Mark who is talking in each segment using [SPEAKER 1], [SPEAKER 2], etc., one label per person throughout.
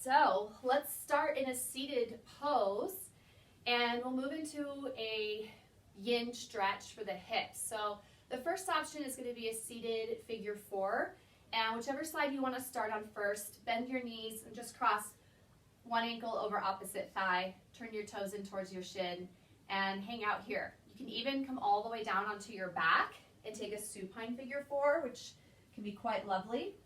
[SPEAKER 1] So let's start in a seated pose, and we'll move into a yin stretch for the hips. So the first option is going to be a seated figure four, and whichever side you want to start on first, bend your knees and just cross one ankle over opposite thigh, turn your toes in towards your shin, and hang out here. You can even come all the way down onto your back and take a supine figure four, which can be quite lovely.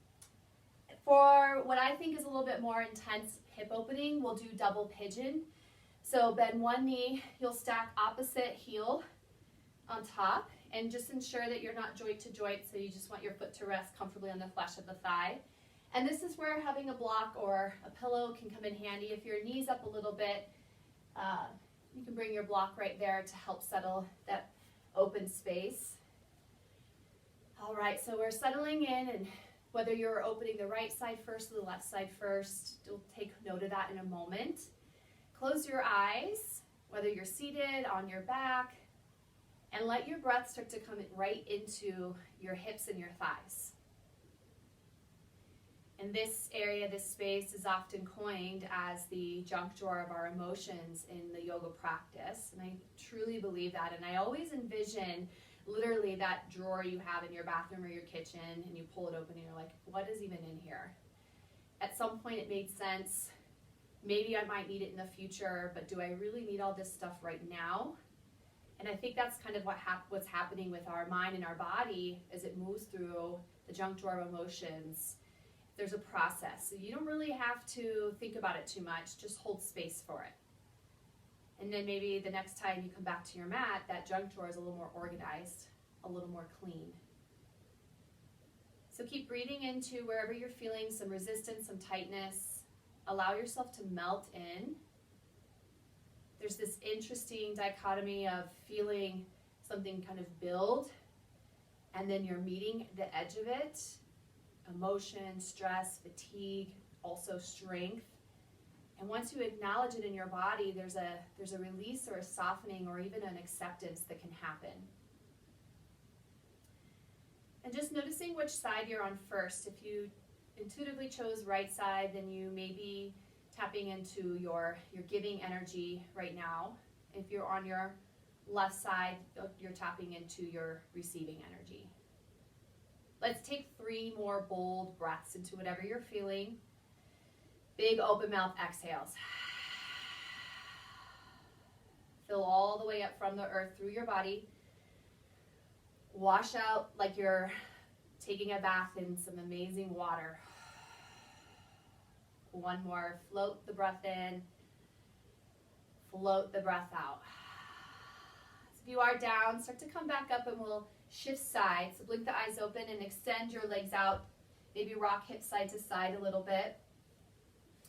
[SPEAKER 1] For what I think is a little bit more intense hip opening, we'll do double pigeon. So bend one knee, you'll stack opposite heel on top, and just ensure that you're not joint to joint, so you just want your foot to rest comfortably on the flesh of the thigh. And this is where having a block or a pillow can come in handy. If your knee's up a little bit, you can bring your block right there to help settle that open space. All right, so we're settling in, and whether you're opening the right side first or the left side first, you'll take note of that in a moment. Close your eyes, whether you're seated, on your back, and let your breath start to come right into your hips and your thighs. And this area, this space, is often coined as the junk drawer of our emotions in the yoga practice. And I truly believe that. And I always envision literally that drawer you have in your bathroom or your kitchen, and you pull it open and you're like, what is even in here? At some point it made sense. Maybe I might need it in the future, but do I really need all this stuff right now? And I think that's kind of what's happening with our mind and our body as it moves through the junk drawer of emotions. There's a process. So you don't really have to think about it too much. Just hold space for it. And then maybe the next time you come back to your mat, that junk drawer is a little more organized, a little more clean. So keep breathing into wherever you're feeling some resistance, some tightness. Allow yourself to melt in. There's this interesting dichotomy of feeling something kind of build, and then you're meeting the edge of it. Emotion, stress, fatigue, also strength. And once you acknowledge it in your body, there's a release or a softening or even an acceptance that can happen. And just noticing which side you're on first. If you intuitively chose right side, then you may be tapping into your giving energy right now. If you're on your left side, you're tapping into your receiving energy. Let's take 3 more bold breaths into whatever you're feeling. Big open mouth exhales. Fill all the way up from the earth through your body. Wash out like you're taking a bath in some amazing water. One more. Float the breath in. Float the breath out. So if you are down, start to come back up, and we'll shift sides. So blink the eyes open and extend your legs out. Maybe rock hips side to side a little bit.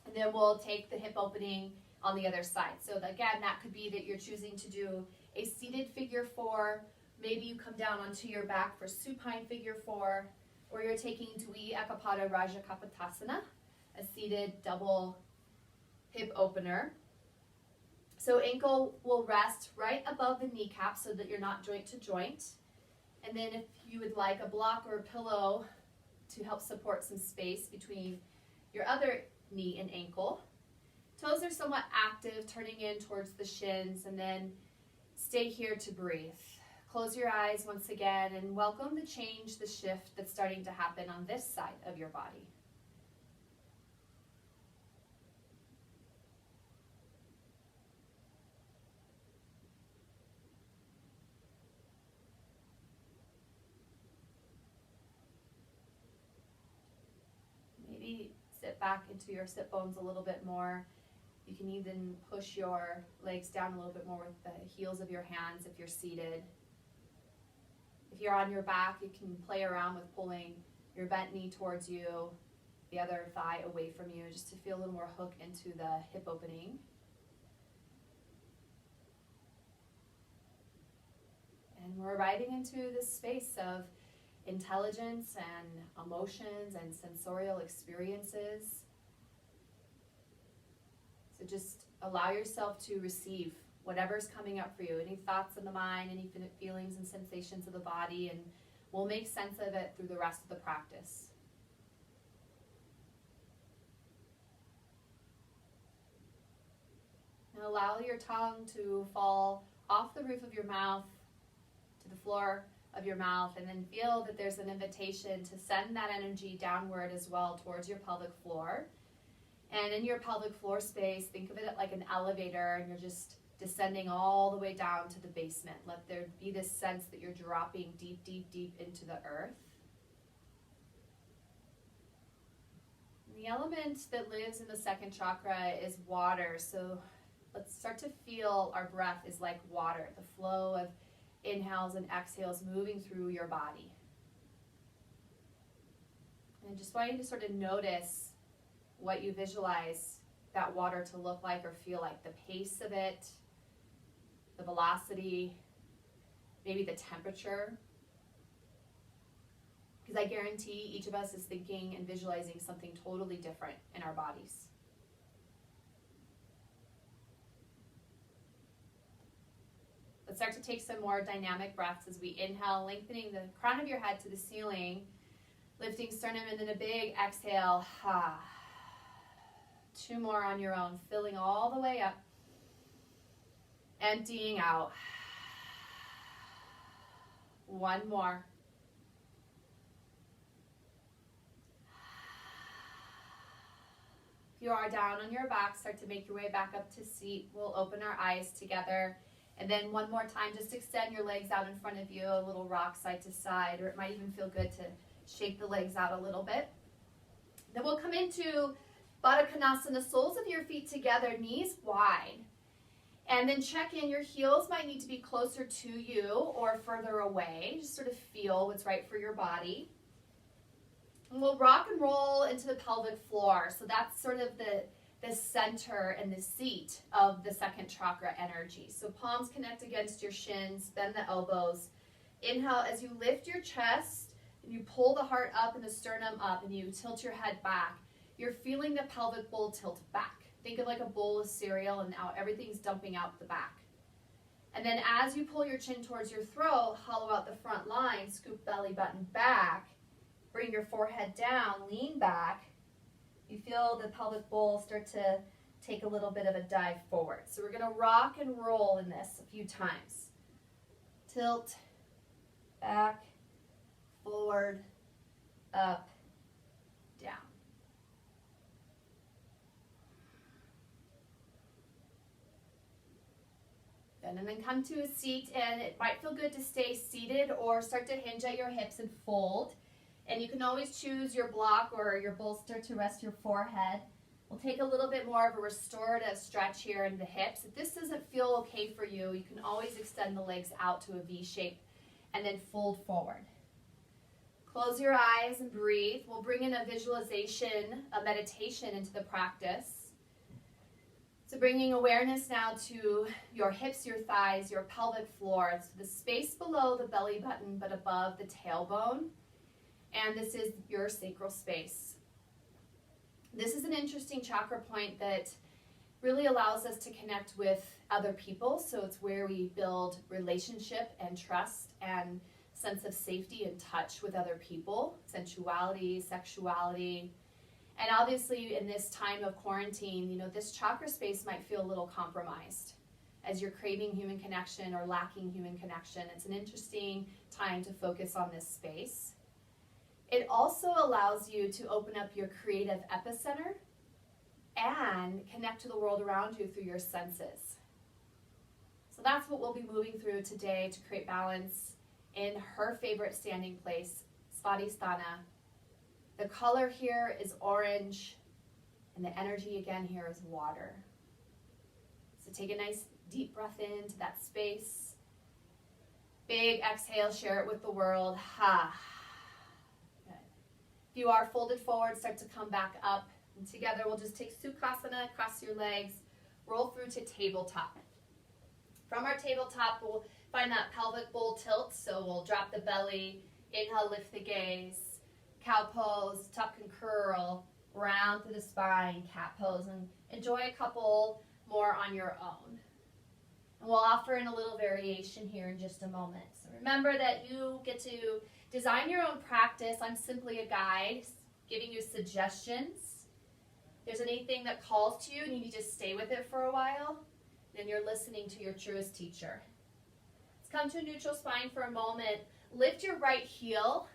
[SPEAKER 1] And then we'll take the hip opening on the other side. So again, that could be that you're choosing to do a seated figure four. Maybe you come down onto your back for supine figure four, or you're taking Dvi Ekapada Rajakapotasana, a seated double hip opener. So ankle will rest right above the kneecap so that you're not joint to joint. And then if you would like a block or a pillow to help support some space between your other knee and ankle. Toes are somewhat active, turning in towards the shins, and then stay here to breathe. Close your eyes once again and welcome the change, the shift that's starting to happen on this side of your body. Maybe sit back into your sit bones a little bit more. You can even push your legs down a little bit more with the heels of your hands if you're seated. If you're on your back, you can play around with pulling your bent knee towards you, the other thigh away from you, just to feel a little more hook into the hip opening. And we're arriving into this space of intelligence and emotions and sensorial experiences. So just allow yourself to receive whatever's coming up for you, any thoughts in the mind, any feelings and sensations of the body, and we'll make sense of it through the rest of the practice. allow your tongue to fall off the roof of your mouth to the floor of your mouth, and then feel that there's an invitation to send that energy downward as well towards your pelvic floor. And in your pelvic floor space, think of it like an elevator, and you're just descending all the way down to the basement. Let there be this sense that you're dropping deep, deep, deep into the earth. And the element that lives in the second chakra is water. So let's start to feel our breath is like water, the flow of inhales and exhales moving through your body. And I just want you to sort of notice what you visualize that water to look like or feel like, the pace of it, the velocity, maybe the temperature. Because I guarantee each of us is thinking and visualizing something totally different in our bodies. Let's start to take some more dynamic breaths as we inhale, lengthening the crown of your head to the ceiling, lifting sternum, and then a big exhale. 2 more on your own, filling all the way up, emptying out. 1 more. If you are down on your back, start to make your way back up to seat. We'll open our eyes together. And then 1 more time, just extend your legs out in front of you, a little rock side to side, or it might even feel good to shake the legs out a little bit. Then we'll come into Baddha Konasana, soles of your feet together, knees wide. And then check in, your heels might need to be closer to you or further away. Just sort of feel what's right for your body. And we'll rock and roll into the pelvic floor. So that's sort of the center and the seat of the second chakra energy. So palms connect against your shins, bend the elbows. Inhale as you lift your chest, and you pull the heart up and the sternum up, and you tilt your head back. You're feeling the pelvic bowl tilt back. Think of like a bowl of cereal, and now everything's dumping out the back. And then as you pull your chin towards your throat, hollow out the front line, scoop belly button back, bring your forehead down, lean back. You feel the pelvic bowl start to take a little bit of a dive forward. So we're going to rock and roll in this a few times. Tilt, back, forward, up, down. And then come to a seat, and it might feel good to stay seated or start to hinge at your hips and fold. And you can always choose your block or your bolster to rest your forehead. We'll take a little bit more of a restorative stretch here in the hips. If this doesn't feel okay for you, you can always extend the legs out to a V shape and then fold forward. Close your eyes and breathe. We'll bring in a visualization, a meditation into the practice. So bringing awareness now to your hips, your thighs, your pelvic floor. So the space below the belly button but above the tailbone. And this is your sacral space. This is an interesting chakra point that really allows us to connect with other people. So it's where we build relationship and trust and sense of safety and touch with other people, sensuality, sexuality. And obviously in this time of quarantine, this chakra space might feel a little compromised as you're craving human connection or lacking human connection. It's an interesting time to focus on this space. It also allows you to open up your creative epicenter and connect to the world around you through your senses. So that's what we'll be moving through today to create balance in her favorite standing place, Svadhisthana. The color here is orange, and the energy again here is water. So take a nice deep breath into that space. Big exhale, share it with the world. Good. If you are folded forward, start to come back up. And together we'll just take Sukhasana, cross your legs, roll through to tabletop. From our tabletop, we'll find that pelvic bowl tilt. So we'll drop the belly, inhale, lift the gaze. Cow pose, tuck and curl, round through the spine, cat pose, and enjoy a couple more on your own. And we'll offer in a little variation here in just a moment. So remember that you get to design your own practice. I'm simply a guide giving you suggestions. If there's anything that calls to you and you need to stay with it for a while, then you're listening to your truest teacher. Let's come to a neutral spine for a moment. Lift your right heel,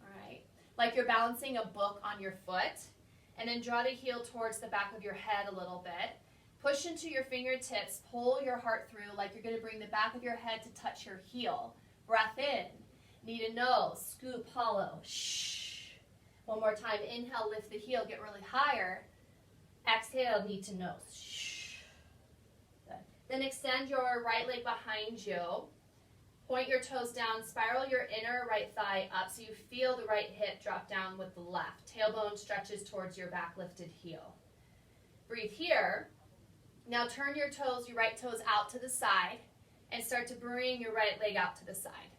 [SPEAKER 1] all right, like you're balancing a book on your foot, and then draw the heel towards the back of your head a little bit. Push into your fingertips, pull your heart through like you're going to bring the back of your head to touch your heel. Breath in, knee to nose, scoop, hollow, shh. One more time, inhale, lift the heel, get really higher. Exhale, knee to nose, shh. Good. Then extend your right leg behind you. Point your toes down, spiral your inner right thigh up so you feel the right hip drop down with the left. Tailbone stretches towards your back lifted heel. Breathe here. Now turn your toes, your right toes out to the side and start to bring your right leg out to the side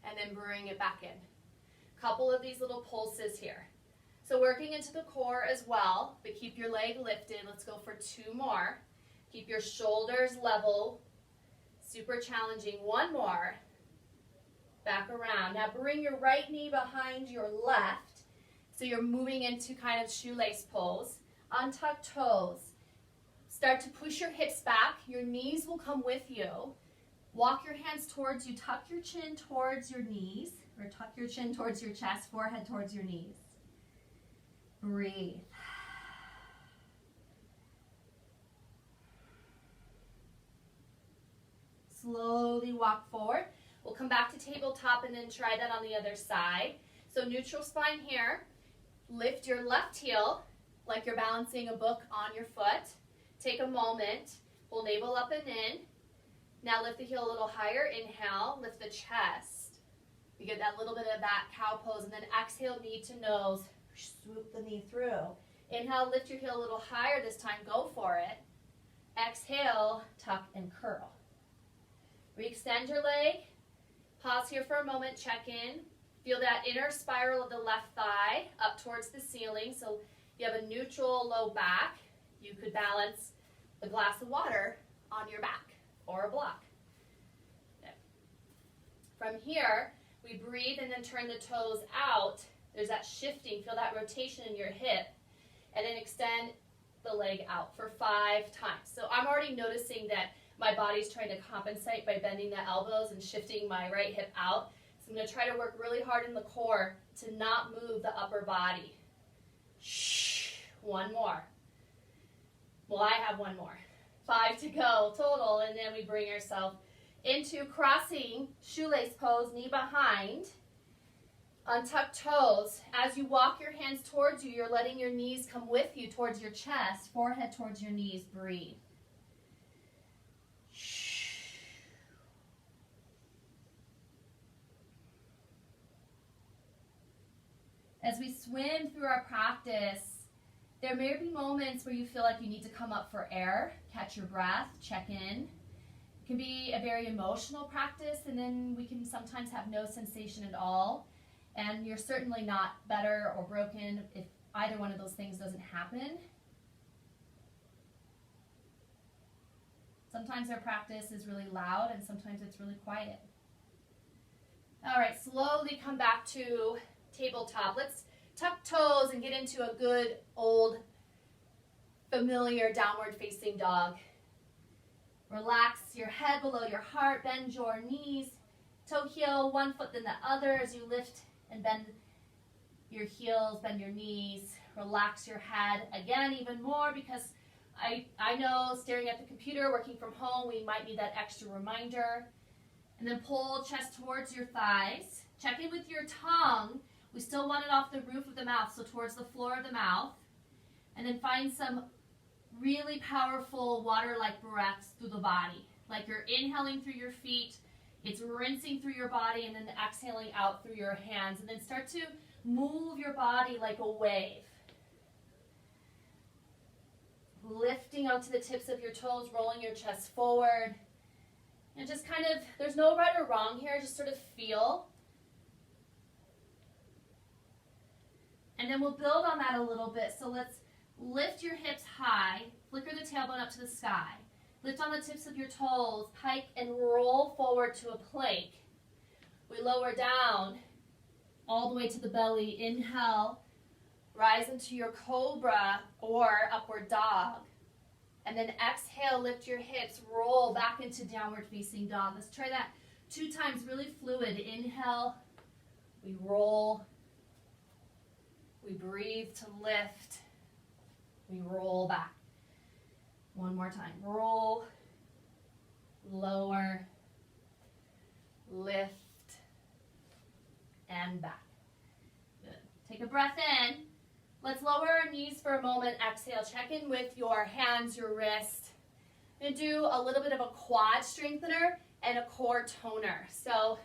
[SPEAKER 1] and then bring it back in. Couple of these little pulses here. So working into the core as well, but keep your leg lifted. Let's go for 2 more. Keep your shoulders level. Super challenging. 1 more. Back around. Now bring your right knee behind your left. So you're moving into kind of shoelace pose. Untuck toes. Start to push your hips back. Your knees will come with you. Walk your hands towards you. Tuck your chin towards your knees. Or tuck your chin towards your chest, forehead towards your knees. Breathe. Slowly walk forward. We'll come back to tabletop and then try that on the other side. So neutral spine here. Lift your left heel like you're balancing a book on your foot. Take a moment. Pull navel up and in. Now lift the heel a little higher. Inhale. Lift the chest. You get that little bit of that cow pose. And then exhale, knee to nose. Swoop the knee through. Inhale, lift your heel a little higher this time. Go for it. Exhale, tuck and curl. Re-extend your leg. Pause here for a moment. Check in. Feel that inner spiral of the left thigh up towards the ceiling. So you have a neutral low back. You could balance a glass of water on your back or a block. Okay. From here, we breathe and then turn the toes out. There's that shifting. Feel that rotation in your hip. And then extend the leg out for 5 times. So I'm already noticing that my body's trying to compensate by bending the elbows and shifting my right hip out. So I'm going to try to work really hard in the core to not move the upper body. Shh. 1 more. Well, I have 1 more. 5 to go total. And then we bring ourselves into crossing shoelace pose, knee behind. Untuck toes. As you walk your hands towards you, you're letting your knees come with you towards your chest, forehead towards your knees. Breathe. As we swim through our practice, there may be moments where you feel like you need to come up for air, catch your breath, check in. It can be a very emotional practice, and then we can sometimes have no sensation at all. And you're certainly not better or broken if either one of those things doesn't happen. Sometimes our practice is really loud and sometimes it's really quiet. All right, slowly come back to tabletop. Let's tuck toes and get into a good old familiar downward facing dog. Relax your head below your heart, bend your knees, toe heel, 1 foot then the other as you lift and bend your heels, bend your knees, relax your head. Again, even more because I know staring at the computer, working from home, we might need that extra reminder. And then pull chest towards your thighs. Check in with your tongue. We still want it off the roof of the mouth, so towards the floor of the mouth. And then find some really powerful water-like breaths through the body. Like you're inhaling through your feet, it's rinsing through your body, and then exhaling out through your hands. And then start to move your body like a wave. Lifting onto the tips of your toes, rolling your chest forward. And just kind of, there's no right or wrong here, just sort of feel. And then we'll build on that a little bit. So let's lift your hips high, flicker the tailbone up to the sky. Lift on the tips of your toes, pike and roll forward to a plank. We lower down all the way to the belly. Inhale, rise into your cobra or upward dog. And then exhale, lift your hips, roll back into downward facing dog. Let's try that 2 times, really fluid. Inhale, we roll. We breathe to lift. We roll back. One more time. Roll, lower, lift, and back. Good. Take a breath in. Let's lower our knees for a moment. Exhale. Check in with your hands, your wrist. I'm going to do a little bit of a quad strengthener and a core toner. So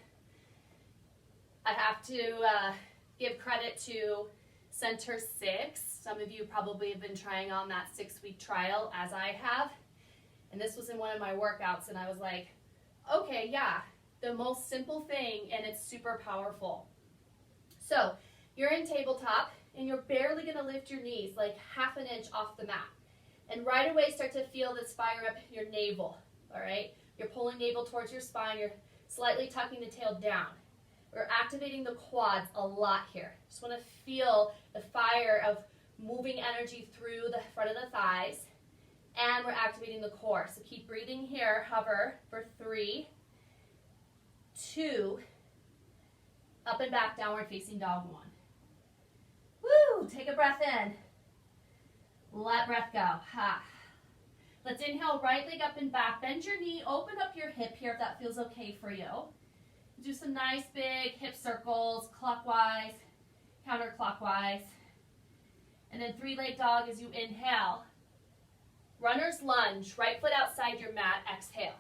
[SPEAKER 1] I have to give credit to Center 6. Some of you probably have been trying on that 6-week trial, as I have. And this was in one of my workouts, and I was like, okay, yeah, the most simple thing, and it's super powerful. So you're in tabletop, and you're barely going to lift your knees, like half an inch off the mat. And right away, start to feel this fire up your navel, all right? You're pulling navel towards your spine. You're slightly tucking the tail down. We're activating the quads a lot here. Just want to feel the fire of moving energy through the front of the thighs. And we're activating the core. So keep breathing here. Hover for 3, 2, up and back, downward facing dog 1. Woo! Take a breath in. Let breath go. Ha. Let's inhale, right leg up and back. Bend your knee, open up your hip here if that feels okay for you. Do some nice big hip circles, clockwise, counterclockwise. And then 3-leg dog as you inhale. Runner's lunge, right foot outside your mat, exhale.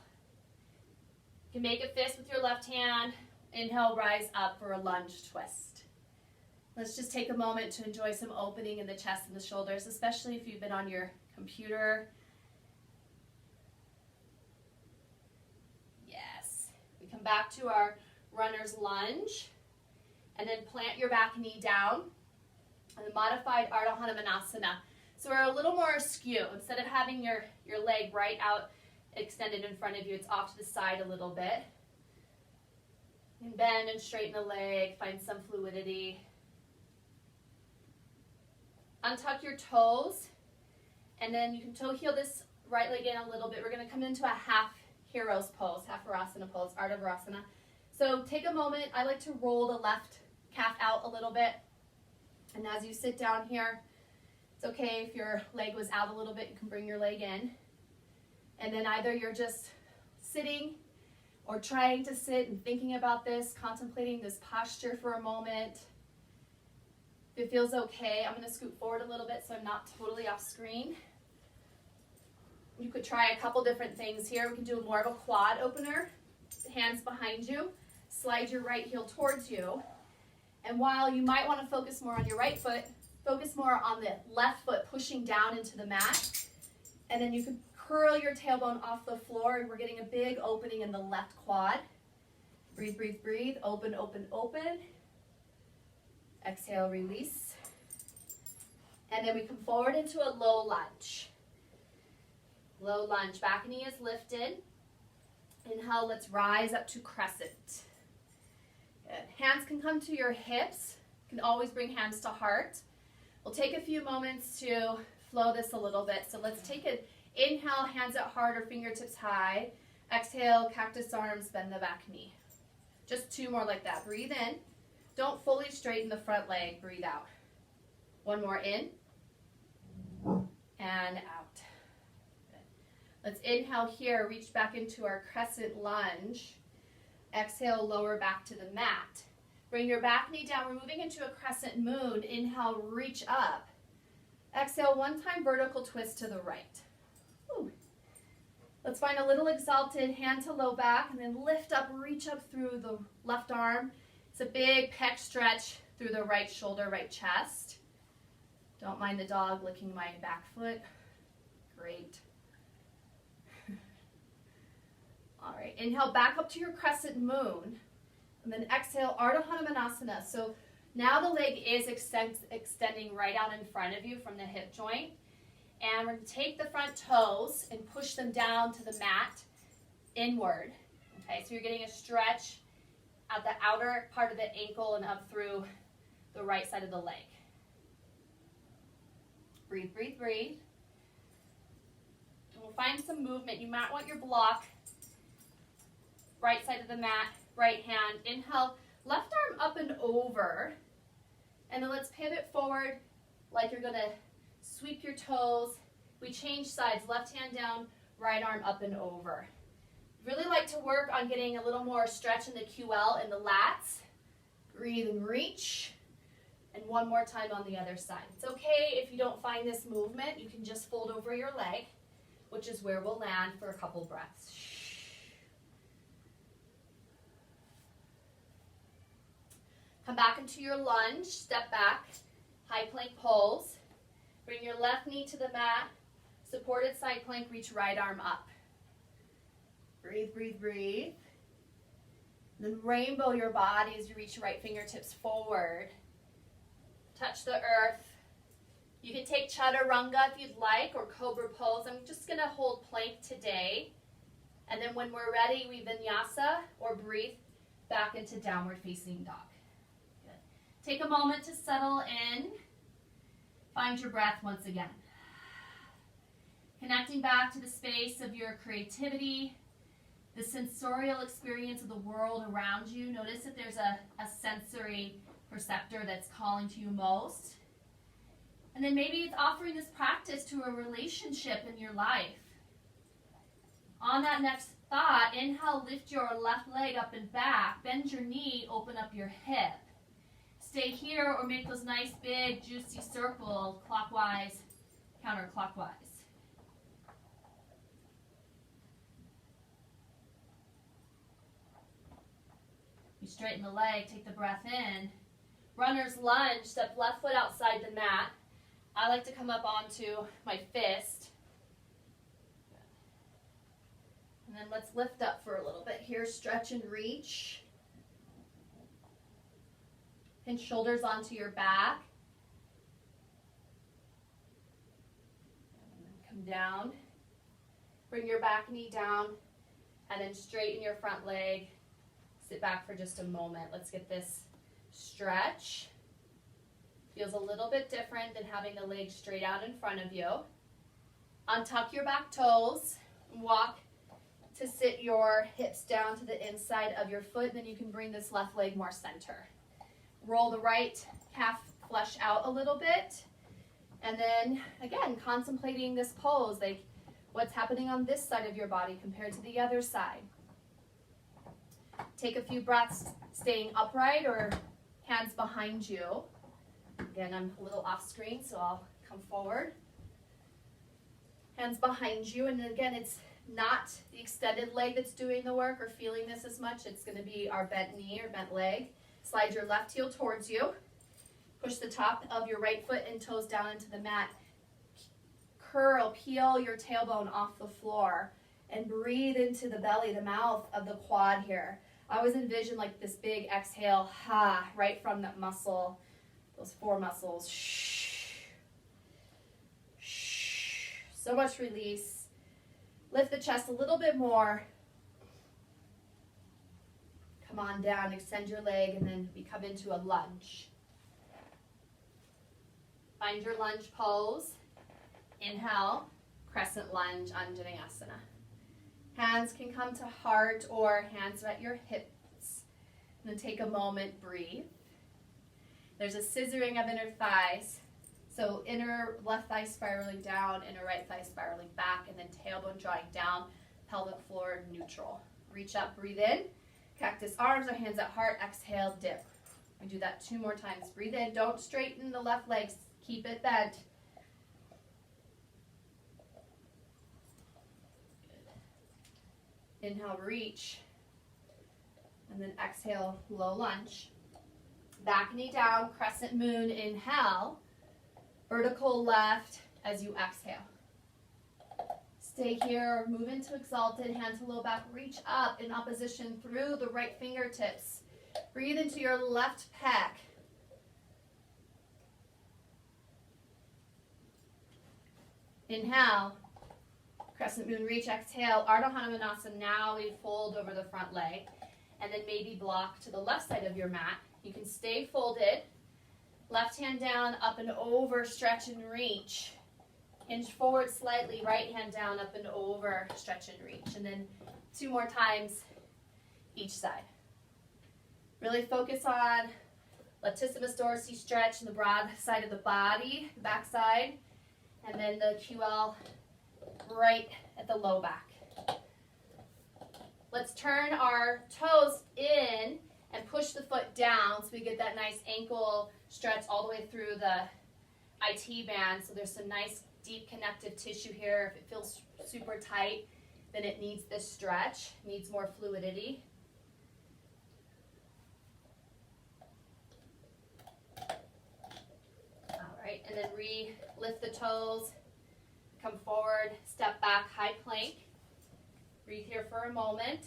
[SPEAKER 1] You can make a fist with your left hand. Inhale, rise up for a lunge twist. Let's just take a moment to enjoy some opening in the chest and the shoulders, especially if you've been on your computer. Yes. We come back to our runner's lunge, and then plant your back knee down in the modified Ardha Hanumanasana. So we're a little more askew. Instead of having your leg right out extended in front of you, it's off to the side a little bit. You can bend and straighten the leg, find some fluidity. Untuck your toes, and then you can toe heel this right leg in a little bit. We're going to come into a half hero's pose, half Virasana pose, Ardha Virasana. So take a moment. I like to roll the left calf out a little bit. And as you sit down here, it's okay if your leg was out a little bit, you can bring your leg in. And then either you're just sitting or trying to sit and thinking about this, contemplating this posture for a moment. If it feels okay, I'm going to scoot forward a little bit so I'm not totally off screen. You could try a couple different things here. We can do more of a quad opener. Hands behind you. Slide your right heel towards you. And while you might want to focus more on your right foot, focus more on the left foot pushing down into the mat. And then you can curl your tailbone off the floor, and we're getting a big opening in the left quad. Breathe, breathe, breathe. Open, open, open. Exhale, release. And then we come forward into a low lunge. Low lunge. Back knee is lifted. Inhale, let's rise up to crescent. Good. Hands can come to your hips. You can always bring hands to heart. We'll take a few moments to flow this a little bit. So let's take it. Inhale, hands at heart or fingertips high. Exhale, cactus arms, bend the back knee. Just 2 more like that. Breathe in. Don't fully straighten the front leg. Breathe out. 1 more in and out. Good. Let's inhale here. Reach back into our crescent lunge. Exhale, lower back to the mat. Bring your back knee down. We're moving into a crescent moon. Inhale, reach up. Exhale, 1 time vertical twist to the right. Whew. Let's find a little exalted hand to low back, and then lift up, reach up through the left arm. It's a big pec stretch through the right shoulder, right chest. Don't mind the dog licking my back foot. Great. All right, inhale back up to your crescent moon. And then exhale, Ardha Hanumanasana. So now the leg is extending right out in front of you from the hip joint. And we're going to take the front toes and push them down to the mat inward. Okay, so you're getting a stretch at the outer part of the ankle and up through the right side of the leg. Breathe, breathe, breathe. We'll find some movement. You might want your block, right side of the mat, right hand. Inhale, left arm up and over. And then let's pivot forward like you're going to sweep your toes. We change sides, left hand down, right arm up and over. Really like to work on getting a little more stretch in the QL and the lats. Breathe and reach. And one more time on the other side. It's okay if you don't find this movement. You can just fold over your leg, which is where we'll land for a couple breaths. Come back into your lunge, step back, high plank pose. Bring your left knee to the mat, supported side plank, reach right arm up. Breathe, breathe, breathe. Then rainbow your body as you reach your right fingertips forward. Touch the earth. You can take chaturanga if you'd like, or cobra pose. I'm just going to hold plank today. And then when we're ready, we vinyasa or breathe back into downward facing dog. Good. Take a moment to settle in. Find your breath once again. Connecting back to the space of your creativity, the sensorial experience of the world around you. Notice if there's a sensory perceptor that's calling to you most. And then maybe it's offering this practice to a relationship in your life. On that next thought, inhale, lift your left leg up and back. Bend your knee, open up your hip. Stay here or make those nice big juicy circles clockwise, counterclockwise. You straighten the leg, take the breath in. Runner's lunge, step left foot outside the mat. I like to come up onto my fist. And then let's lift up for a little bit here. Stretch and reach. Pinch shoulders onto your back. And then come down. Bring your back knee down. And then straighten your front leg. Sit back for just a moment. Let's get this stretch. Feels a little bit different than having the leg straight out in front of you. Untuck your back toes. Walk to sit your hips down to the inside of your foot. Then you can bring this left leg more center. Roll the right calf flesh out a little bit. And then, again, contemplating this pose, like what's happening on this side of your body compared to the other side. Take a few breaths staying upright or hands behind you. Again, I'm a little off screen, so I'll come forward. Hands behind you, and again, it's not the extended leg that's doing the work or feeling this as much. It's going to be our bent knee or bent leg. Slide your left heel towards you. Push the top of your right foot and toes down into the mat. Curl, peel your tailbone off the floor, and breathe into the belly, the mouth of the quad here. I always envision like this big exhale, right from that muscle, those four muscles. So much release. Lift the chest a little bit more. Come on down, extend your leg, and then we come into a lunge. Find your lunge pose. Inhale, crescent lunge, Anjaneyasana. Hands can come to heart or hands at your hips. And then take a moment, breathe. There's a scissoring of inner thighs. So inner left thigh spiraling down, inner right thigh spiraling back, and then tailbone drawing down, pelvic floor neutral. Reach up, breathe in. Cactus arms or hands at heart, exhale, dip. We do that 2 more times. Breathe in, don't straighten the left leg, keep it bent. Good. Inhale, reach. And then exhale, low lunge. Back knee down, crescent moon, inhale. Vertical left as you exhale. Stay here, move into exalted, hand to low back, reach up in opposition through the right fingertips. Breathe into your left pec. Inhale, crescent moon reach, exhale, Ardha Hanumanasana. Now we fold over the front leg and then maybe block to the left side of your mat. You can stay folded. Left hand down, up and over, stretch and reach. Hinge forward slightly, right hand down, up and over, stretch and reach. And then 2 more times each side. Really focus on latissimus dorsi stretch in the broad side of the body, the back side, and then the QL right at the low back. Let's turn our toes in and push the foot down so we get that nice ankle stretch all the way through the IT band. So there's some nice deep connective tissue here. If it feels super tight, then it needs this stretch, needs more fluidity. All right, and then lift the toes, come forward, step back, high plank. Breathe here for a moment.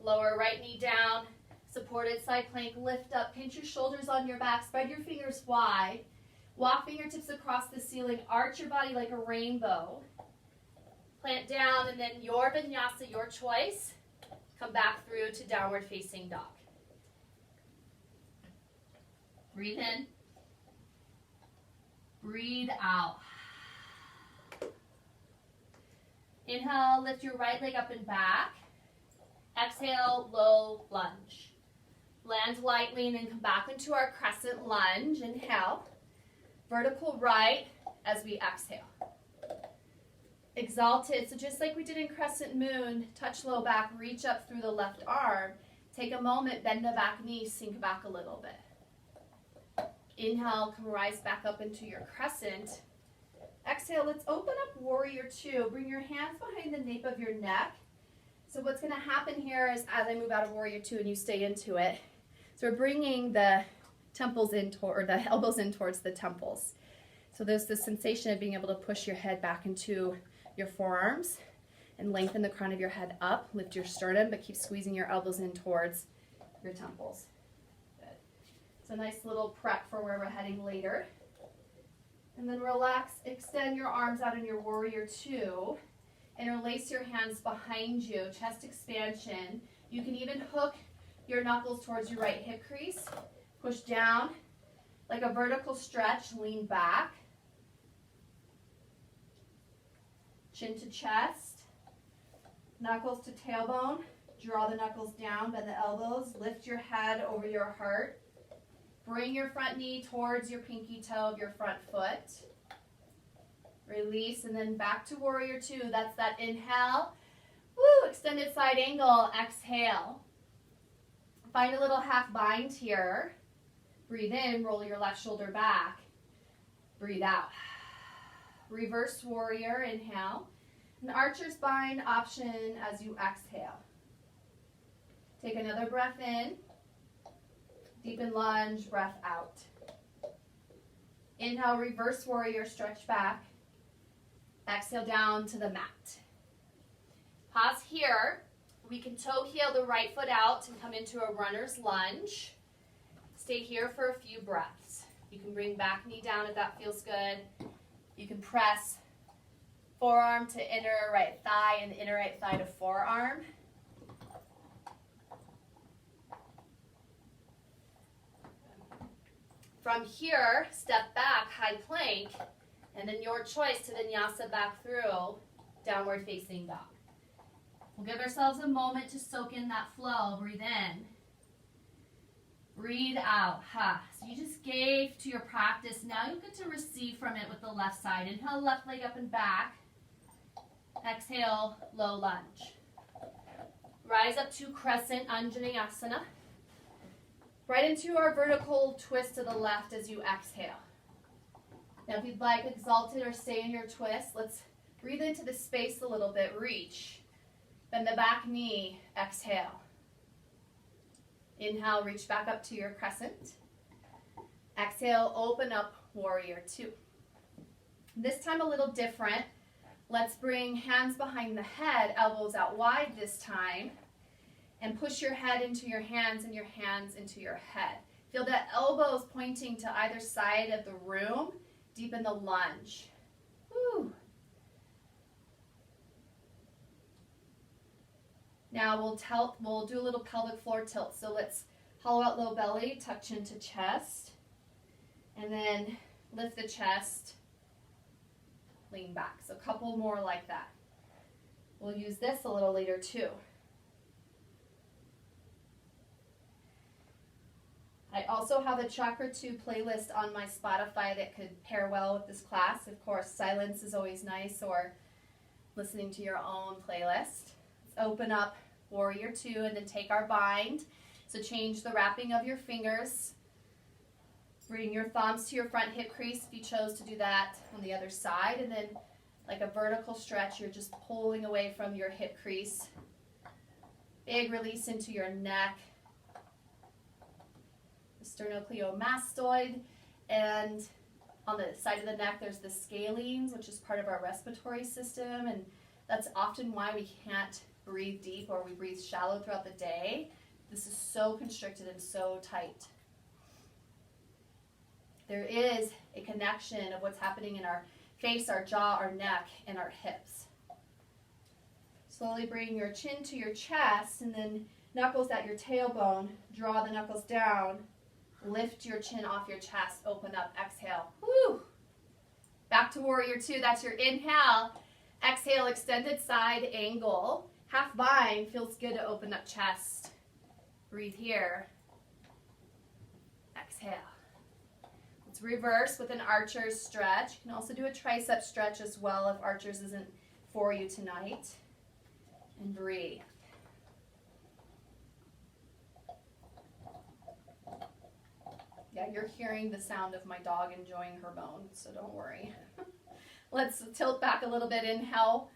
[SPEAKER 1] Lower right knee down, supported side plank, lift up, pinch your shoulders on your back, spread your fingers wide. Walk fingertips across the ceiling, arch your body like a rainbow. Plant down, and then your vinyasa, your choice. Come back through to downward facing dog. Breathe in. Breathe out. Inhale, lift your right leg up and back. Exhale, low lunge. Land lightly and then come back into our crescent lunge. Inhale. Vertical right as we exhale. Exalted, so just like we did in crescent moon, touch low back, reach up through the left arm. Take a moment, bend the back knee, sink back a little bit. Inhale, come rise back up into your crescent. Exhale, let's open up warrior 2. Bring your hands behind the nape of your neck. So what's going to happen here is as I move out of warrior 2 and you stay into it, so we're bringing the temples in or the elbows in towards the temples. So there's this sensation of being able to push your head back into your forearms and lengthen the crown of your head up, lift your sternum, but keep squeezing your elbows in towards your temples. Good. It's a nice little prep for where we're heading later. And then relax, extend your arms out in your warrior 2. Interlace your hands behind you, chest expansion. You can even hook your knuckles towards your right hip crease. Push down like a vertical stretch, lean back. Chin to chest, knuckles to tailbone. Draw the knuckles down, bend the elbows, lift your head over your heart. Bring your front knee towards your pinky toe of your front foot. Release and then back to warrior 2. That's that inhale. Woo, extended side angle. Exhale. Find a little half bind here. Breathe in, roll your left shoulder back. Breathe out. Reverse warrior, inhale. An archer's bind option as you exhale. Take another breath in. Deepen lunge, breath out. Inhale, reverse warrior, stretch back. Exhale down to the mat. Pause here. We can toe heel the right foot out and come into a runner's lunge. Stay here for a few breaths. You can bring back knee down if that feels good. You can press forearm to inner right thigh and inner right thigh to forearm. From here, step back, high plank, and then your choice to vinyasa back through downward facing dog. We'll give ourselves a moment to soak in that flow. Breathe in. Breathe out. Ha. So you just gave to your practice. Now you get to receive from it with the left side. Inhale, left leg up and back. Exhale, low lunge. Rise up to crescent Anjaneyasana. Right into our vertical twist to the left as you exhale. Now if you'd like exalted or stay in your twist, let's breathe into the space a little bit. Reach. Bend the back knee. Exhale. Inhale, reach back up to your crescent. Exhale, open up warrior 2. This time a little different. Let's bring hands behind the head, elbows out wide this time. And push your head into your hands and your hands into your head. Feel the elbows pointing to either side of the room. Deepen the lunge. Woo. Now we'll do a little pelvic floor tilt. So let's hollow out low belly, tuck chin to chest. And then lift the chest. lean back. So a couple more like that. We'll use this a little later too. I also have a Chakra 2 playlist on my Spotify that could pair well with this class. Of course, silence is always nice, or listening to your own playlist. Let's open up Warrior 2 and then take our bind. So change the wrapping of your fingers. Bring your thumbs to your front hip crease if you chose to do that on the other side. And then like a vertical stretch, you're just pulling away from your hip crease. Big release into your neck. Sternocleidomastoid, and on the side of the neck there's the scalenes, which is part of our respiratory system, and that's often why we can't breathe deep or we breathe shallow throughout the day. This is so constricted and so tight. There is a connection of what's happening in our face, our jaw, our neck, and our hips. Slowly bring your chin to your chest and then knuckles at your tailbone. Draw the knuckles down. Lift your chin off your chest, open up, exhale. Woo! Back to Warrior 2, that's your inhale. Exhale, extended side angle. Half bind, feels good to open up chest. Breathe here. Exhale. Let's reverse with an archer's stretch. You can also do a tricep stretch as well if archers isn't for you tonight. And breathe. Yeah, you're hearing the sound of my dog enjoying her bone, so don't worry. Let's tilt back a little bit. Inhale.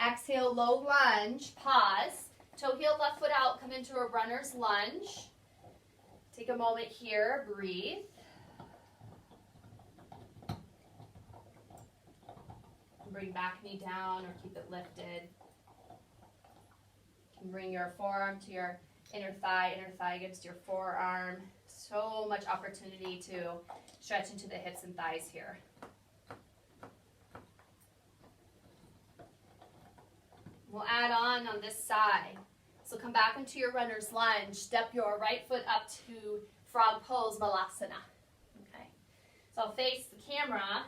[SPEAKER 1] Exhale, low lunge. Pause. Toe heel, left foot out. Come into a runner's lunge. Take a moment here. Breathe. Bring back knee down or keep it lifted. You can bring your forearm to your inner thigh against your forearm. So much opportunity to stretch into the hips and thighs here. We'll add on this side. So come back into your runner's lunge. Step your right foot up to frog pose, Malasana. Okay. So I'll face the camera.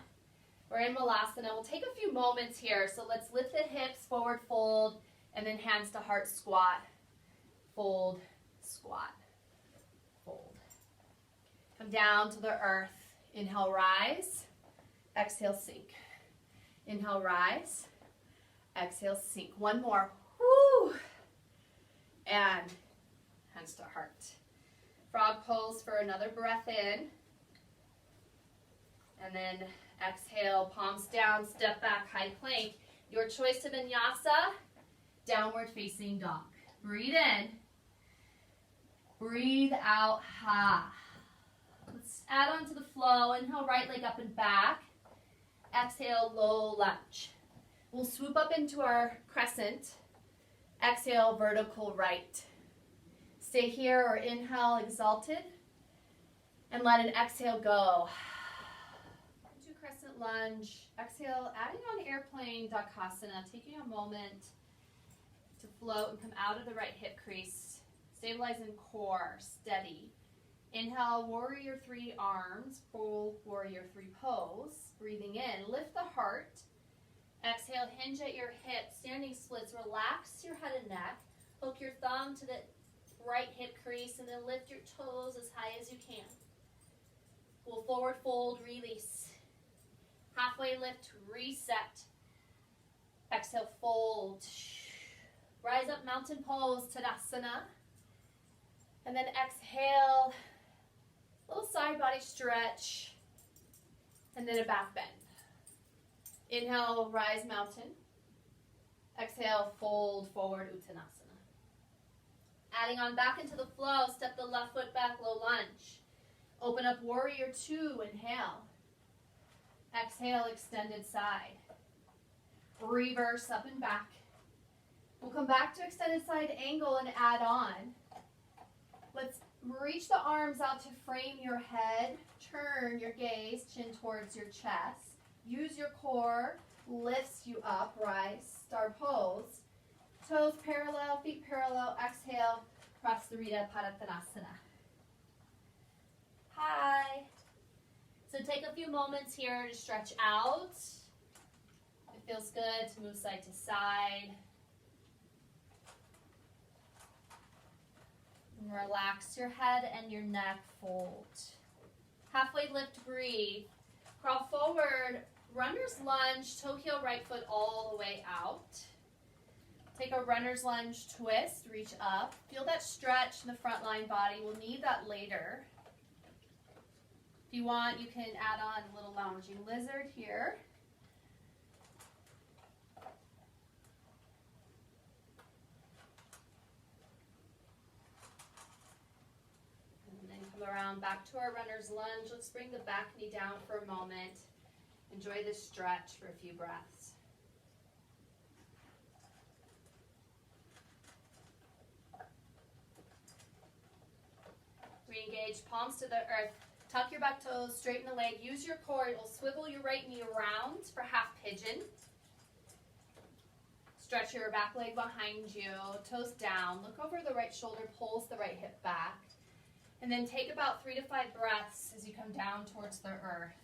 [SPEAKER 1] We're in Malasana. We'll take a few moments here. So let's lift the hips, forward fold, and then hands to heart squat. Fold, squat, fold. Come down to the earth. Inhale, rise. Exhale, sink. Inhale, rise. Exhale, sink. One more. Woo! And hands to heart. Frog pose for another breath in. And then exhale, palms down, step back, high plank. Your choice to vinyasa, downward facing dog. Breathe in. Breathe out, ha. Let's add on to the flow. Inhale, right leg up and back. Exhale, low lunge. We'll swoop up into our crescent. Exhale, vertical right. Stay here or inhale, exalted. And let an exhale go. Into crescent lunge. Exhale, adding on airplane, Dakasana. Taking a moment to float and come out of the right hip crease. Stabilize in core, steady. Inhale, Warrior 3 arms, full Warrior 3 pose. Breathing in, lift the heart. Exhale, hinge at your hips, standing splits. Relax your head and neck. Hook your thumb to the right hip crease and then lift your toes as high as you can. We'll forward fold, release. Halfway lift, reset. Exhale, fold. Rise up, mountain pose, Tadasana. And then exhale, little side body stretch, and then a back bend. Inhale, rise mountain. Exhale, fold forward, Uttanasana. Adding on back into the flow, step the left foot back, low lunge. Open up Warrior 2, inhale. Exhale, extended side. Reverse up and back. We'll come back to extended side angle and add on. Let's reach the arms out to frame your head. Turn your gaze, chin towards your chest. Use your core, lifts you up, rise, star pose. Toes parallel, feet parallel, exhale, Prasarita Padottanasana. Hi. So take a few moments here to stretch out. feels good to move side to side. And relax your head and your neck, fold. Halfway lift, breathe. Crawl forward, runner's lunge, toe heel right foot all the way out. Take a runner's lunge twist, reach up. Feel that stretch in the front line body. We'll need that later. If you want, you can add on a little lounging lizard here. And then come around back to our runner's lunge. Let's bring the back knee down for a moment. Enjoy this stretch for a few breaths. Re-engage, palms to the earth. Tuck your back toes, straighten the leg. Use your core. It'll swivel your right knee around for half pigeon. Stretch your back leg behind you, toes down. Look over the right shoulder, pulls the right hip back. And then take about 3 to 5 breaths as you come down towards the earth.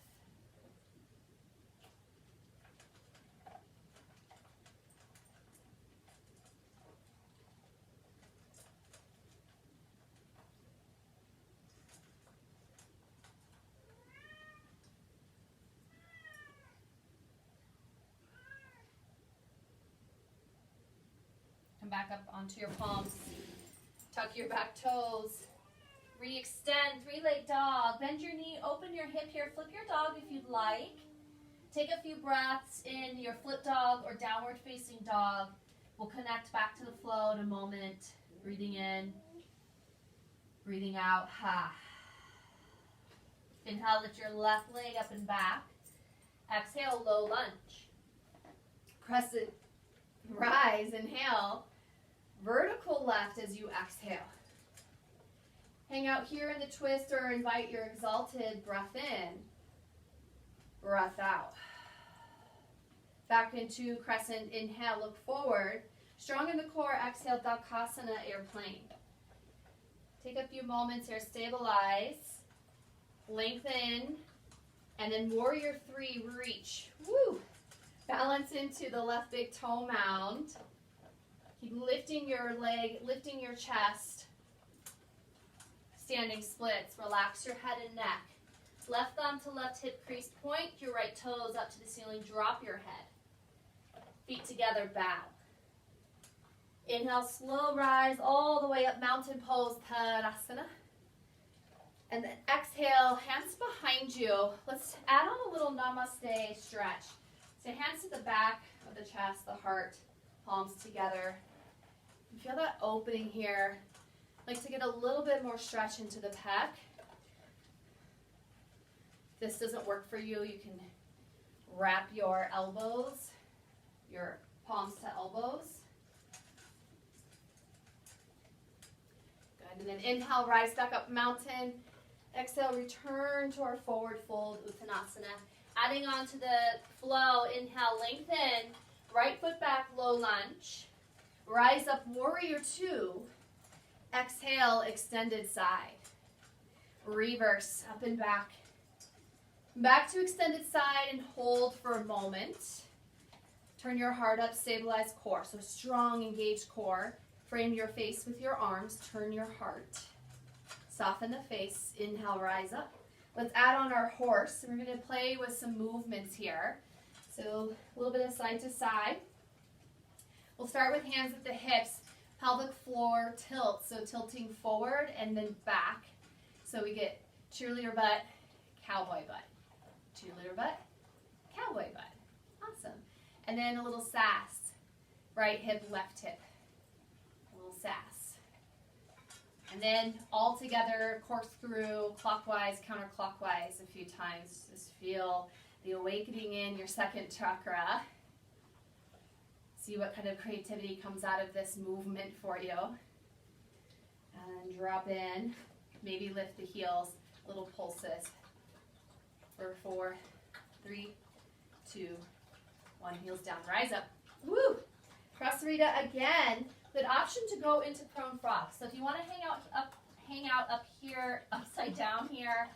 [SPEAKER 1] Back up onto your palms. Tuck your back toes. Re-extend, 3-leg dog. Bend your knee, open your hip here. Flip your dog if you'd like. Take a few breaths in your flip dog or downward facing dog. We'll connect back to the flow in a moment. Breathing in, breathing out. Ha. Inhale, lift your left leg up and back. Exhale, low lunge. Crescent rise, inhale. Vertical left as you exhale. Hang out here in the twist or invite your exalted breath in, breath out. Back into crescent, inhale, look forward. Strong in the core, exhale, Dakasana, airplane. Take a few moments here, stabilize, lengthen, and then warrior 3, reach. Woo! Balance into the left big toe mound. Keep lifting your leg, lifting your chest. Standing splits. Relax your head and neck. Left thumb to left hip crease. Point your right toes up to the ceiling. Drop your head. Feet together, bow. Inhale, slow rise all the way up, mountain pose, Tadasana. And then exhale, hands behind you. Let's add on a little namaste stretch. So hands to the back of the chest, the heart, palms together. You feel that opening here. Like to get a little bit more stretch into the pec. If this doesn't work for you, you can wrap your elbows, your palms to elbows. Good, and then inhale, rise back up, mountain. Exhale, return to our forward fold, Uttanasana. Adding on to the flow, inhale, lengthen. Right foot back, low lunge. Rise up, warrior 2. Exhale, extended side. Reverse, up and back. Back to extended side and hold for a moment. Turn your heart up, stabilize core. So strong, engaged core. Frame your face with your arms. Turn your heart. Soften the face. Inhale, rise up. Let's add on our horse. We're going to play with some movements here. So a little bit of side to side. We'll start with hands at the hips, pelvic floor tilt. So tilting forward and then back. So we get cheerleader butt, cowboy butt. Cheerleader butt, cowboy butt. Awesome. And then a little sass. Right hip, left hip. A little sass. And then all together, corkscrew, clockwise, counterclockwise a few times. Just feel the awakening in your second chakra. See what kind of creativity comes out of this movement for you. And drop in. Maybe lift the heels, little pulses. For 4, 3, 2, 1. Heels down. Rise up. Woo! Prasarita again. Good option to go into prone frog. So if you want to hang out up here, upside down here,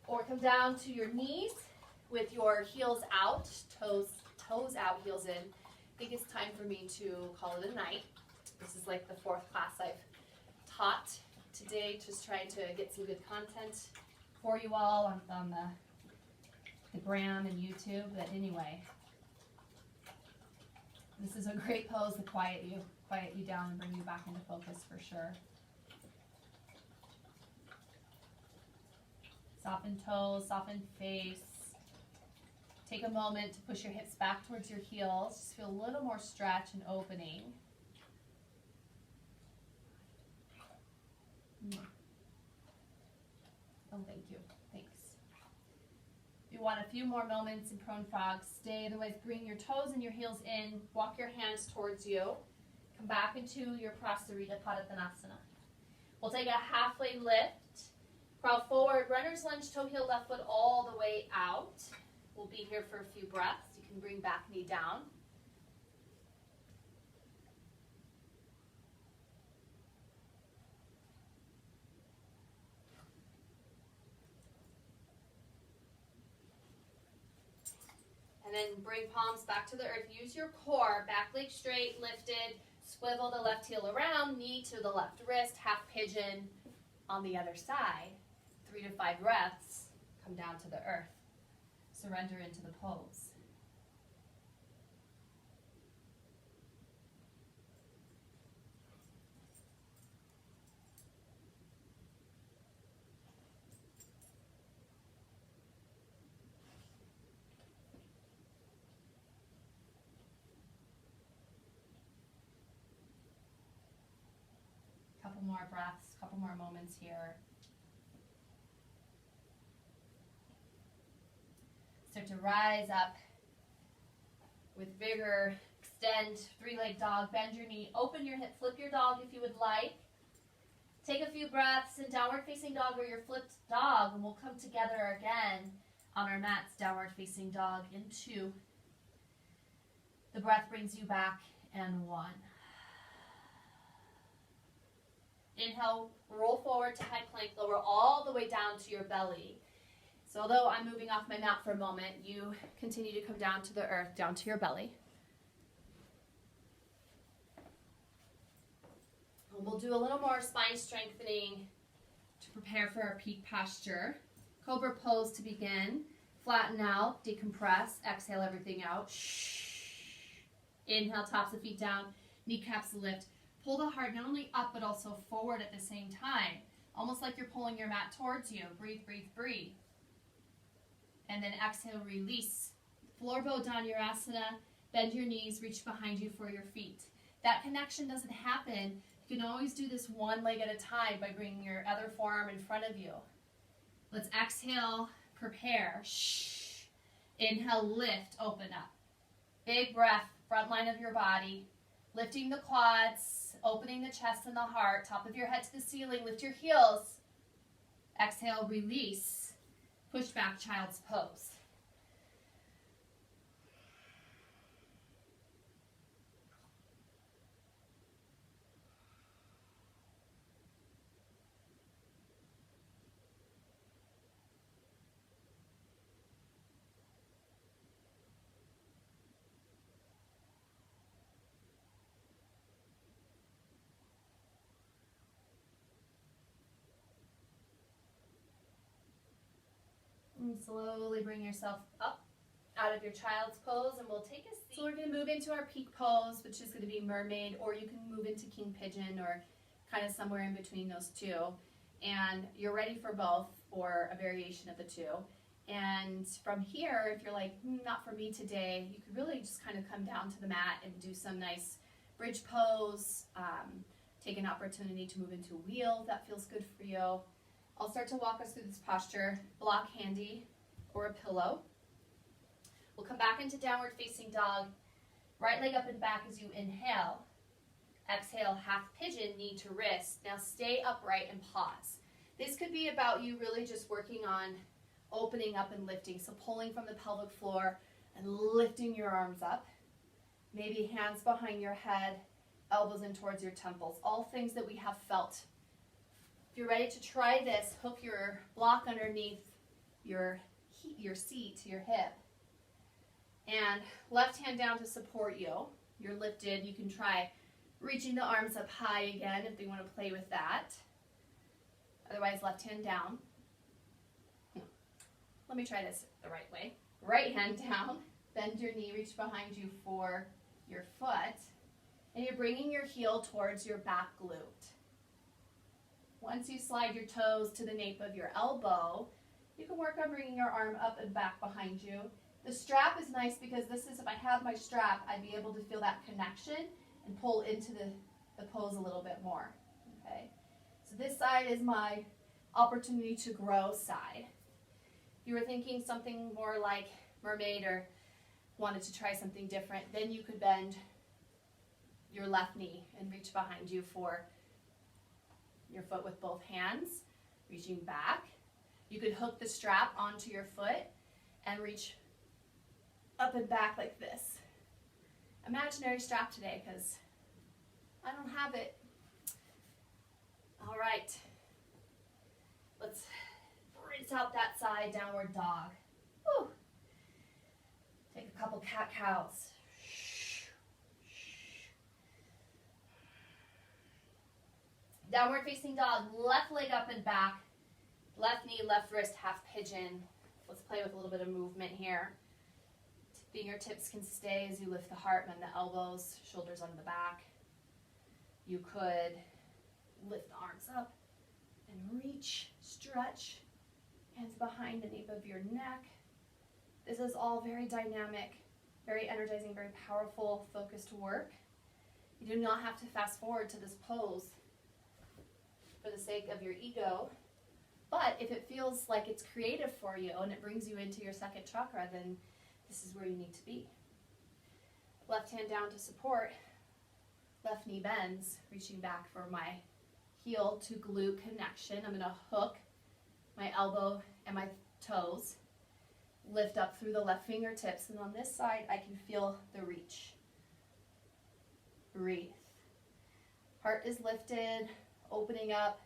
[SPEAKER 1] or come down to your knees with your heels out, toes toes out, heels in. I think it's time for me to call it a night. This is like the 4th class I've taught today, just trying to get some good content for you all on the gram and YouTube. But anyway, this is a great pose to quiet you down and bring you back into focus for sure. Soften toes, soften face. Take a moment to push your hips back towards your heels. Just feel a little more stretch and opening. Oh, thank you. Thanks. If you want a few more moments in prone frog, stay. Otherwise, bring your toes and your heels in. Walk your hands towards you. Come back into your Prasarita Padottanasana. We'll take a halfway lift. Crawl forward, runner's lunge, toe heel, left foot all the way out. We'll be here for a few breaths. You can bring back knee down. And then bring palms back to the earth. Use your core, back leg straight, lifted. Swivel the left heel around, knee to the left wrist, half pigeon on the other side. 3 to 5 breaths. Come down to the earth. Surrender into the pose. Couple more breaths, couple more moments here. Start to rise up with vigor. Extend, 3-leg dog. Bend your knee, open your hip, flip your dog if you would like. Take a few breaths in downward facing dog or your flipped dog, and we'll come together again on our mats. Downward facing dog in 2. The breath brings you back, and 1. Inhale, roll forward to head plank, lower all the way down to your belly. So although I'm moving off my mat for a moment, you continue to come down to the earth, down to your belly. And we'll do a little more spine strengthening to prepare for our peak posture. Cobra pose to begin. Flatten out, decompress, exhale everything out. Inhale, tops of feet down, kneecaps lift. Pull the heart not only up but also forward at the same time. Almost like you're pulling your mat towards you. Breathe, breathe, breathe. And then exhale, release. Floor bow Dhanurasana. Bend your knees, reach behind you for your feet. That connection doesn't happen. You can always do this one leg at a time by bringing your other forearm in front of you. Let's exhale, prepare. Shh. Inhale, lift, open up. Big breath, front line of your body. Lifting the quads, opening the chest and the heart. Top of your head to the ceiling, lift your heels. Exhale, release. Push back, child's pose. And slowly bring yourself up out of your child's pose, and we'll take a seat. So we're going to move into our peak pose, which is going to be mermaid, or you can move into king pigeon, or kind of somewhere in between those two. And you're ready for both, or a variation of the two. And from here, if you're like, not for me today, you could really just kind of come down to the mat and do some nice bridge pose. Take an opportunity to move into a wheel if that feels good for you. I'll start to walk us through this posture. Block handy or a pillow. We'll come back into downward facing dog. Right leg up and back as you inhale. Exhale, half pigeon, knee to wrist. Now stay upright and pause. This could be about you really just working on opening up and lifting. So pulling from the pelvic floor and lifting your arms up. Maybe hands behind your head, elbows in towards your temples. All things that we have felt. If you're ready to try this, hook your block underneath your seat, your hip. And left hand down to support you. You're lifted. You can try reaching the arms up high again if they want to play with that. Otherwise, left hand down. Let me try this the right way. Right hand down. Bend your knee, reach behind you for your foot. And you're bringing your heel towards your back glute. Once you slide your toes to the nape of your elbow, you can work on bringing your arm up and back behind you. The strap is nice because this is, if I have my strap, I'd be able to feel that connection and pull into the pose a little bit more. Okay. So this side is my opportunity to grow side. If you were thinking something more like mermaid or wanted to try something different, then you could bend your left knee and reach behind you for your foot with both hands, reaching back. You could hook the strap onto your foot and reach up and back like this. Imaginary strap today because I don't have it. All right, let's rinse out that side, downward dog. Woo. Take a couple cat-cows. Downward facing dog, left leg up and back, left knee, left wrist, half pigeon. Let's play with a little bit of movement here. Fingertips can stay as you lift the heart, bend the elbows, shoulders on the back. You could lift the arms up and reach, stretch, hands behind the nape of your neck. This is all very dynamic, very energizing, very powerful, focused work. You do not have to fast forward to this pose for the sake of your ego, but if it feels like it's creative for you and it brings you into your second chakra, then this is where you need to be. Left hand down to support, left knee bends, reaching back for my heel to glute connection. I'm gonna hook my elbow and my toes, lift up through the left fingertips, and on this side I can feel the reach. Breathe. Heart is lifted, opening up,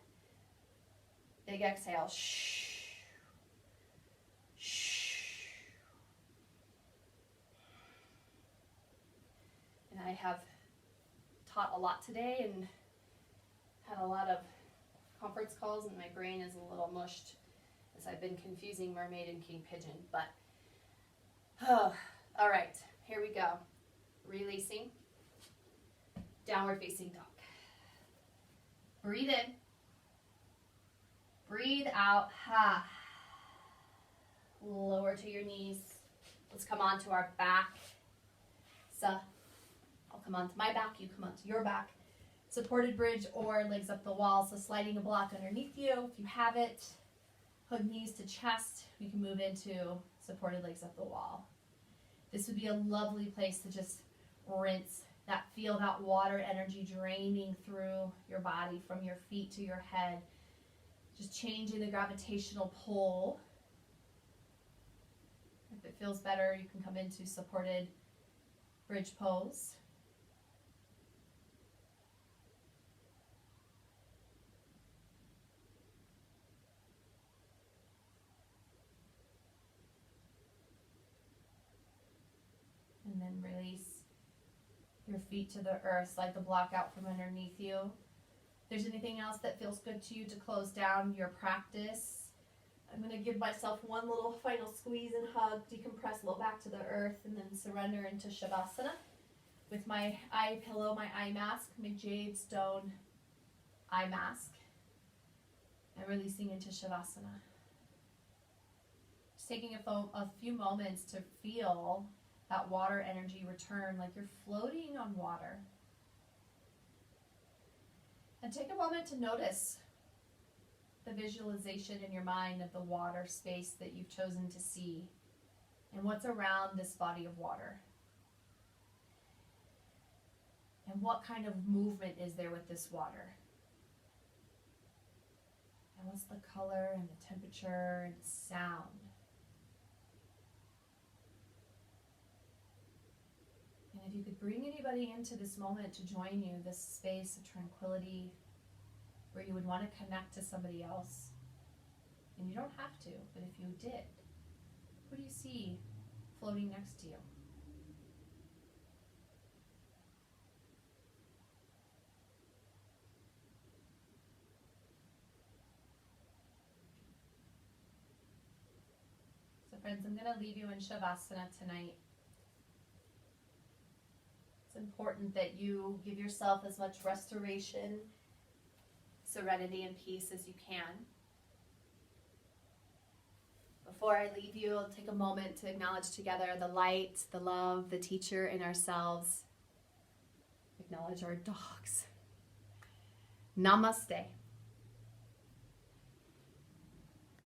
[SPEAKER 1] big exhale. Shh. Shh. And I have taught a lot today and had a lot of conference calls, and my brain is a little mushed as I've been confusing mermaid and king pigeon. But, all right, here we go. Releasing, downward facing dog. Breathe in. Breathe out. Ha. Lower to your knees. Let's come onto our back. So I'll come onto my back. You come onto your back. Supported bridge or legs up the wall. So sliding a block underneath you. If you have it, hug knees to chest. We can move into supported legs up the wall. This would be a lovely place to just rinse that, feel that water energy draining through your body from your feet to your head. Just changing the gravitational pull. If it feels better, you can come into supported bridge pose. And then release your feet to the earth, slide the block out from underneath you. If there's anything else that feels good to you to close down your practice, I'm going to give myself one little final squeeze and hug, decompress, low back to the earth, and then surrender into Shavasana with my eye pillow, my eye mask, my jade stone eye mask, and releasing into Shavasana. Just taking a few moments to feel that water energy return, like you're floating on water. And take a moment to notice the visualization in your mind of the water space that you've chosen to see and what's around this body of water. And what kind of movement is there with this water? And what's the color and the temperature and the sound? And if you could bring anybody into this moment to join you, this space of tranquility where you would want to connect to somebody else, and you don't have to, but if you did, who do you see floating next to you? friends, I'm going to leave you in Shavasana tonight. It's important that you give yourself as much restoration, serenity, and peace as you can. Before I leave you, I'll take a moment to acknowledge together the light, the love, the teacher in ourselves. Acknowledge our dogs. Namaste.